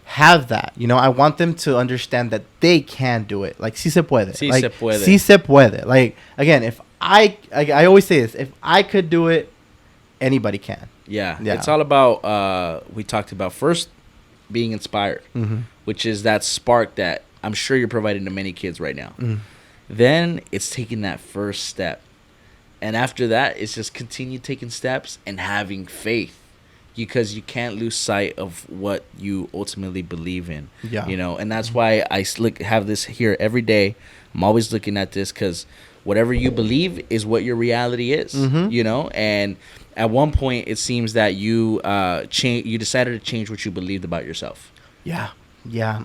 have that. I want them to understand that they can do it. Like, sí se puede. Sí like, se puede. Sí se puede. Like, again, if I always say this, if I could do it, anybody can. Yeah. It's all about, we talked about first being inspired, which is that spark that I'm sure you're providing to many kids right now. Then it's taking that first step. And after that, it's just continue taking steps and having faith, because you can't lose sight of what you ultimately believe in. Yeah. And that's why I have this here every day. I'm always looking at this, because whatever you believe is what your reality is, and at one point it seems that you decided to change what you believed about yourself. Yeah.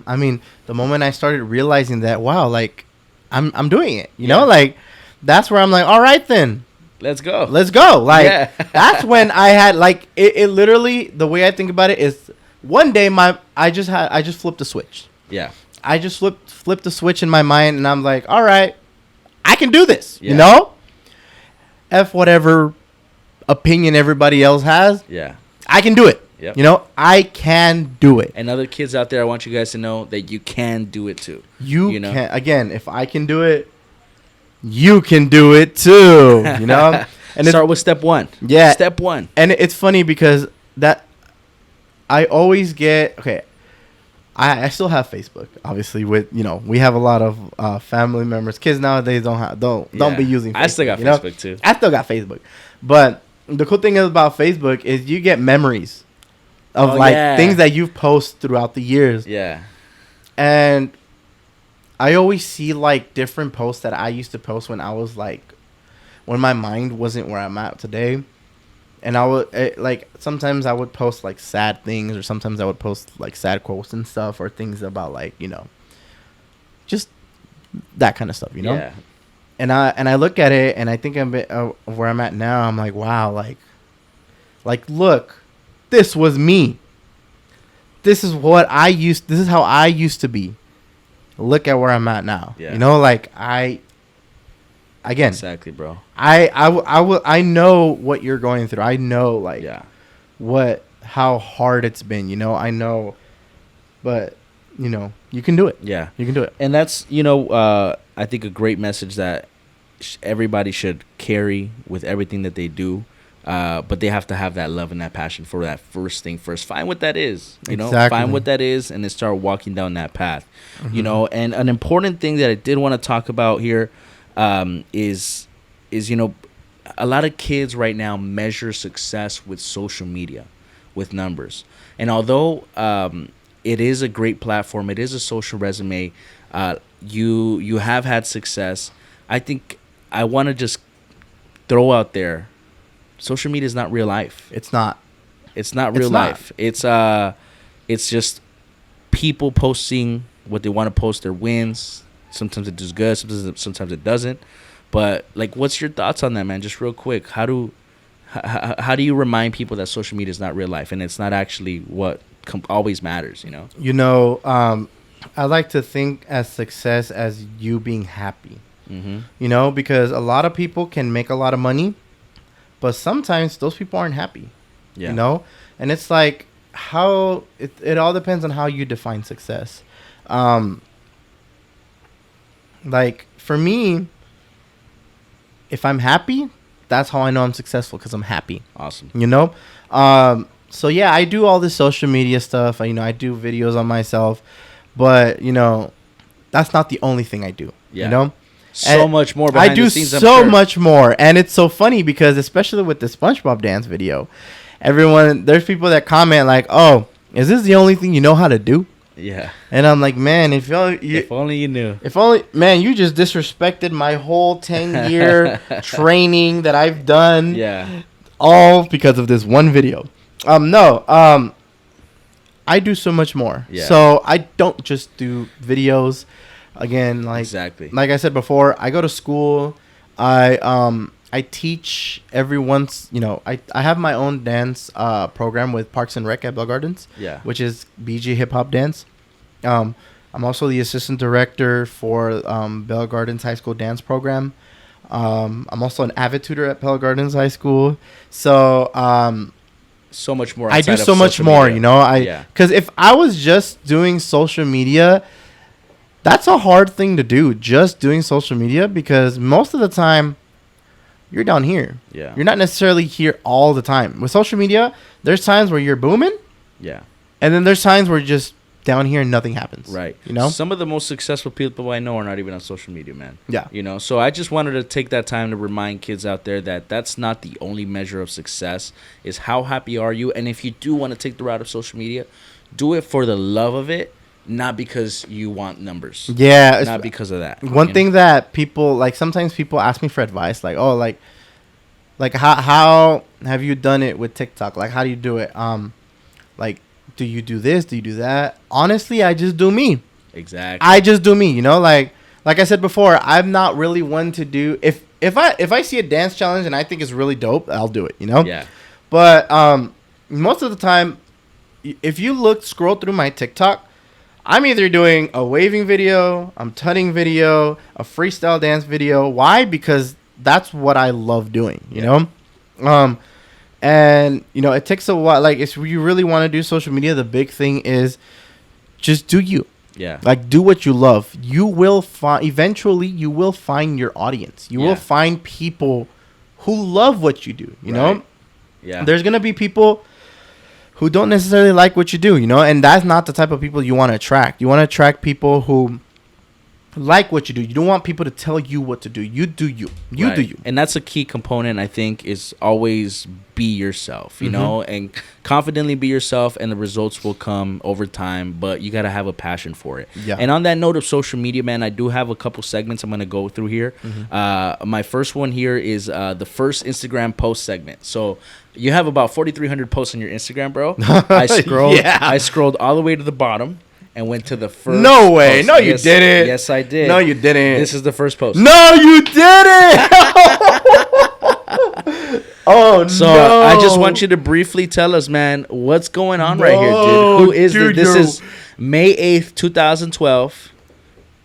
I mean, the moment I started realizing that, wow, like I'm doing it, like that's where I'm like, all right, then let's go. Like, that's when I had like, it literally, the way I think about it is one day I just flipped a switch. Yeah. I just flipped the switch in my mind, and I'm like, all right, I can do this, F whatever opinion everybody else has. Yeah. I can do it. Yep. I can do it. And other kids out there, I want you guys to know that you can do it too. You can. Again, if I can do it, you can do it too. And start with step one. Yeah. Step one. And it's funny because that I always get, okay, I still have Facebook, obviously, with, we have a lot of family members. Kids nowadays don't be using Facebook. I still got Facebook too. I still got Facebook. But the cool thing about Facebook is you get memories of things that you've posted throughout the years. Yeah. And I always see like different posts that I used to post when I was like when my mind wasn't where I'm at today. And I would like sometimes I would post like sad things, or sometimes I would post like sad quotes and stuff, or things about like, you know, just that kind of stuff, you know. Yeah. And I look at it and I think I'm where I'm at now. I'm like, wow, like look, this was me. This is what I used. This is how I used to be. Look at where I'm at now. Yeah. You know, like again, Exactly, bro. I know what you're going through. I know like how hard it's been, you know. I know, but you know, you can do it. Yeah. You can do it. And that's, you know, I think a great message that everybody should carry with everything that they do. But they have to have that love and that passion for that first thing first. Find what that is, you know, Exactly. find what that is, and then start walking down that path, you know. And an important thing that I did want to talk about here is, you know, a lot of kids right now measure success with social media, with numbers. And although it is a great platform, it is a social resume, you have had success. I think I want to just throw out there, social media is not real life. It's not. It's not real life. It's just people posting what they want to post, their wins. Sometimes it does good, sometimes it doesn't. But like, what's your thoughts on that, man? Just real quick, how do you remind people that social media is not real life and it's not actually what always matters? You know. You know, I like to think as success as you being happy. Mm-hmm. You know, because a lot of people can make a lot of money, but sometimes those people aren't happy. Yeah. You know, and it's like how it all depends on how you define success. Like for me, if I'm happy, that's how I know I'm successful, because I'm happy. Awesome. You know, so yeah, I do all this social media stuff. You know, I do videos on myself, but you know, that's not the only thing I do. Yeah. You know. So And much more behind I do the scenes, I'm so sure. much more, and it's so funny because especially with the SpongeBob dance video, there's people that comment like, "Oh, is this the only thing you know how to do?" Yeah. And I'm like, man, if only you knew. if only, man, you just disrespected my whole 10-year training that I've done, Yeah. all because of this one video. I do so much more. Yeah. So I don't just do videos. Again, like Exactly. like I said before, I go to school. I teach everyone's. You know, I have my own dance program with Parks and Rec at Bell Gardens. Yeah. Which is BG hip hop dance. I'm also the assistant director for Bell Gardens High School dance program. I'm also an avid tutor at Bell Gardens High School. So So much more. I do outside of so much social more. media. You know, because if I was just doing social media, that's a hard thing to do, just doing social media, because most of the time you're down here. Yeah. You're not necessarily here all the time. With social media, there's times where you're booming, Yeah. and then there's times where you're just down here and nothing happens. Right. You know? Some of the most successful people I know are not even on social media, man. Yeah. You know, so I just wanted to take that time to remind kids out there that that's not the only measure of success, is how happy are you. And if you do want to take the route of social media, do it for the love of it, not because you want numbers. Yeah. Not because of that. One thing that people, like, sometimes people ask me for advice, like, oh, like how have you done it with TikTok? Like, how do you do it? Like, do you do this? Do you do that? Honestly, I just do me. Exactly. I just do me, you know, like I said before, I'm not really one to do, if I see a dance challenge and I think it's really dope, I'll do it, you know? Yeah. But most of the time, if you scroll through my TikTok, I'm either doing a waving video, I'm tutting video, a freestyle dance video. Why? Because that's what I love doing, you know? And, you know, it takes a while. Like, if you really want to do social media, the big thing is just do you. Yeah. Like, do what you love. You will find, eventually, you will find your audience. You will find people who love what you do, you know? Yeah. There's going to be people who don't necessarily like what you do, you know? And that's not the type of people you want to attract. You want to attract people who like what you do. You don't want people to tell you what to do. You do you. You do you. And that's a key component, I think, is always be yourself, you know, and confidently be yourself, and the results will come over time, but you got to have a passion for it. Yeah. And on that note of social media, man, I do have a couple segments I'm going to go through here. My first one here is the first Instagram post segment. So you have about 4,300 posts on your Instagram, bro. I scrolled all the way to the bottom and went to the first. No way. Post. No, you didn't. Yes, I did. No, you didn't. This is the first post. No, you didn't. Oh, so no. I just want you to briefly tell us, man, what's going on right here, dude. Who is this? This is May 8th, 2012.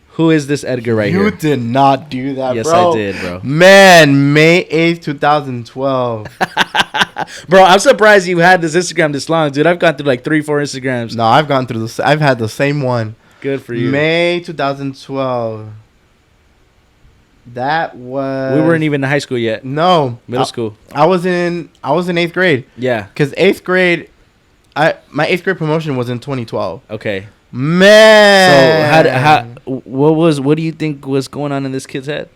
Who is this Edgar right here? You did not do that, yes, bro. I did, bro. Man, May 8th, 2012. Bro, I'm surprised you had this Instagram this long, dude. I've gone through like 3-4 Instagrams. No, I've gone through this. I've had the same one. Good for you. May 2012. That was. We weren't even in high school yet. No, Middle school. I was in 8th grade. Yeah. Because 8th grade, my 8th grade promotion was in 2012. Okay. Man. So what do you think was going on in this kid's head?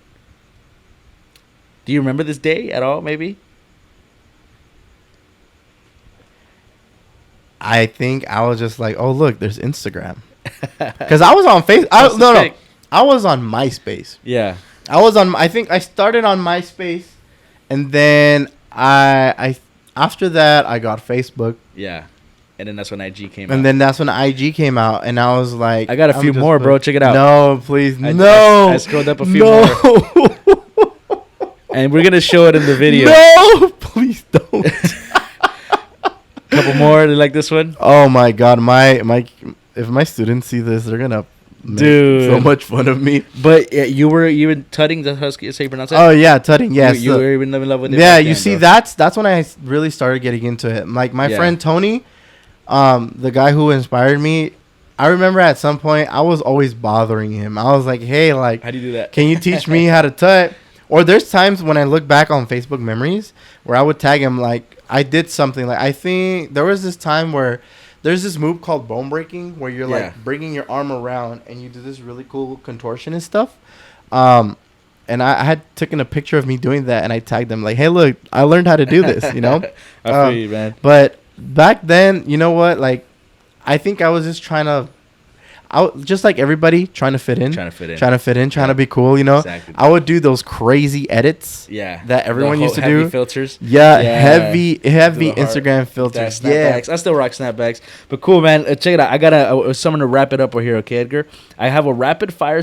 Do you remember this day at all? Maybe. I think I was just like, oh look, there's Instagram. Because I was on Facebook. I was on MySpace. Yeah. I think I started on MySpace, and then I after that I got Facebook. Yeah. And then that's when IG came out. And then that's when IG came out, and I was like, I got a few more, bro. Check it out. No, please, no. I scrolled up a few more. And we're gonna show it in the video. No, please don't. Couple more like this one. Oh my god, if my students see this, they're gonna make so much fun of me. But you were tutting. That's how you pronounce it. Oh yeah, tutting. Yes, you were even in love with it. Yeah, you see, bro. That's when I really started getting into it. Like my friend Tony, the guy who inspired me. I remember at some point I was always bothering him. I was like, hey, like, how do you do that? Can you teach me how to tut? Or there's times when I look back on Facebook memories where I would tag him like I did something. Like I think there was this time where there's this move called bone breaking where you're like bringing your arm around and you do this really cool contortion and stuff. And I had taken a picture of me doing that and I tagged them like, hey, look, I learned how to do this, you know? I feel you, man. But back then, you know what? Like, I think I was just just like everybody, trying to fit in, trying to be cool, you know. Exactly. I would do those crazy edits, that everyone used to do. Filters, heavy Instagram filters. Snapbacks. I still rock snapbacks, but cool, man. Check it out. I got someone to wrap it up over here, okay, Edgar. I have a rapid fire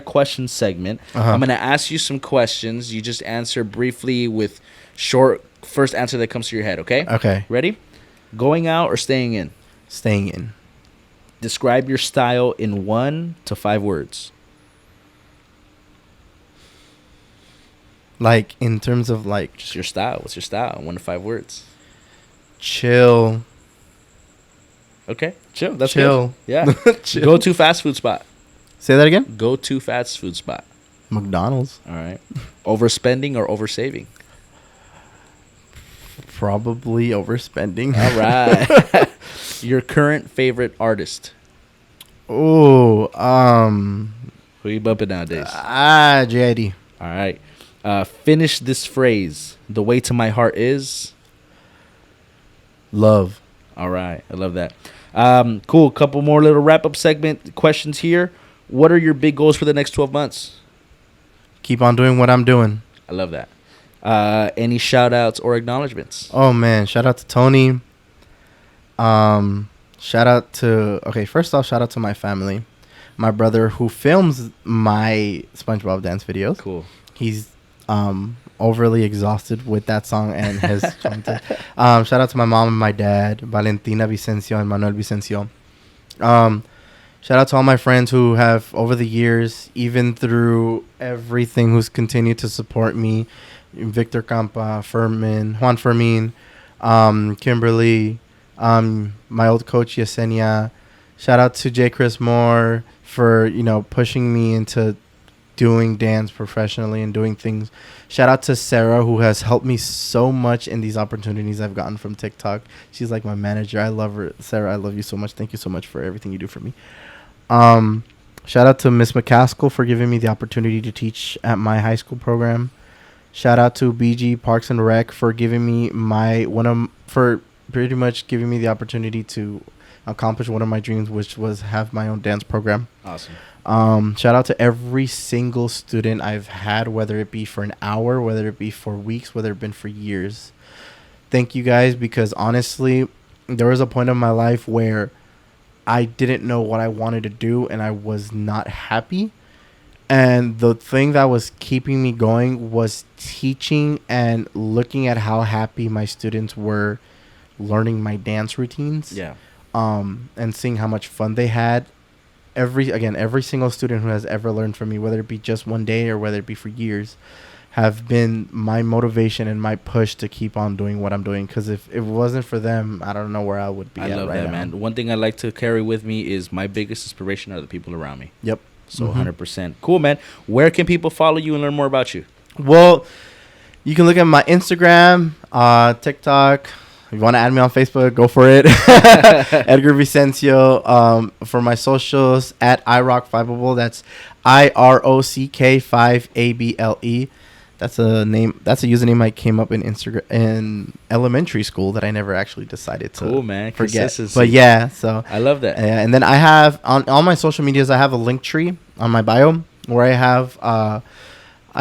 question segment. I'm gonna ask you some questions. You just answer briefly with short first answer that comes to your head. Okay. Okay. Ready? Going out or staying in? Staying in. Describe your style in 1 to 5 words. Like, in terms of, like... Just your style. What's your style in 1 to 5 words? Chill. Okay. Chill. That's chill. Good. Yeah. Chill. Go-to fast food spot. Say that again? Go-to fast food spot. McDonald's. All right. Overspending or oversaving? Probably overspending. All right. Your current favorite artist? Oh, who you bumping nowadays? JID. All right. Finish this phrase. The way to my heart is love. All right. I love that. Cool. Couple more little wrap-up segment questions here. What are your big goals for the next 12 months? Keep on doing what I'm doing. I love that. Any shout-outs or acknowledgments? Oh, man. Shout out to Tony. Shout out to my family. My brother who films my SpongeBob dance videos. Cool. He's overly exhausted with that song and his content. Shout out to my mom and my dad, Valentina Vicencio and Manuel Vicencio. Shout out to all my friends who have, over the years, even through everything, who's continued to support me. Victor Campa, Juan Fermin, Kimberly, my old coach Yesenia. Shout out to J. Chris Moore for, pushing me into doing dance professionally and doing things. Shout out to Sarah, who has helped me so much in these opportunities I've gotten from TikTok. She's like my manager. I love her. Sarah, I love you so much. Thank you so much for everything you do for me. Shout out to Miss McCaskill for giving me the opportunity to teach at my high school program. Shout out to BG Parks and Rec for giving me for pretty much giving me the opportunity to accomplish one of my dreams, which was have my own dance program. Awesome. Shout out to every single student I've had, whether it be for an hour, whether it be for weeks, whether it been for years. Thank you guys, because honestly, there was a point in my life where I didn't know what I wanted to do and I was not happy. And the thing that was keeping me going was teaching and looking at how happy my students were learning my dance routines. Yeah. And seeing how much fun they had. Every single student who has ever learned from me, whether it be just one day or whether it be for years, have been my motivation and my push to keep on doing what I'm doing. Because if it wasn't for them, I don't know where I would be. I love that, man. One thing I like to carry with me is my biggest inspiration are the people around me. Yep. So 100%. Cool, man. Where can people follow you and learn more about you? Well, you can look at my Instagram, TikTok. If you want to add me on Facebook, go for it. Edgar Vicencio. For my socials, at iRock5able. That's IROCK5ABLE. That's a name. That's a username I came up in Instagram in elementary school that I never actually decided to cool, man. forget. But yeah, so I love that. And then I have on all my social medias, I have a link tree on my bio where I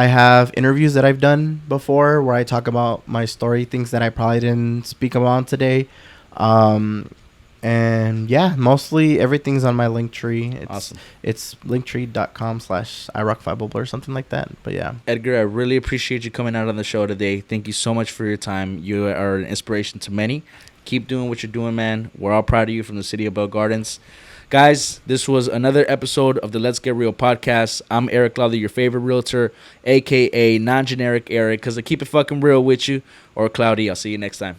have interviews that I've done before where I talk about my story, things that I probably didn't speak about today. And yeah, mostly everything's on my link tree. Awesome. It's linktree.com/iRock5able or something like that. But yeah. Edgar, I really appreciate you coming out on the show today. Thank you so much for your time. You are an inspiration to many. Keep doing what you're doing, man. We're all proud of you from the city of Bell Gardens. Guys, this was another episode of the Let's Get Real podcast. I'm Eric Lawler, your favorite realtor, a.k.a. non-generic Eric, because I keep it fucking real with you. Or Cloudy. I'll see you next time.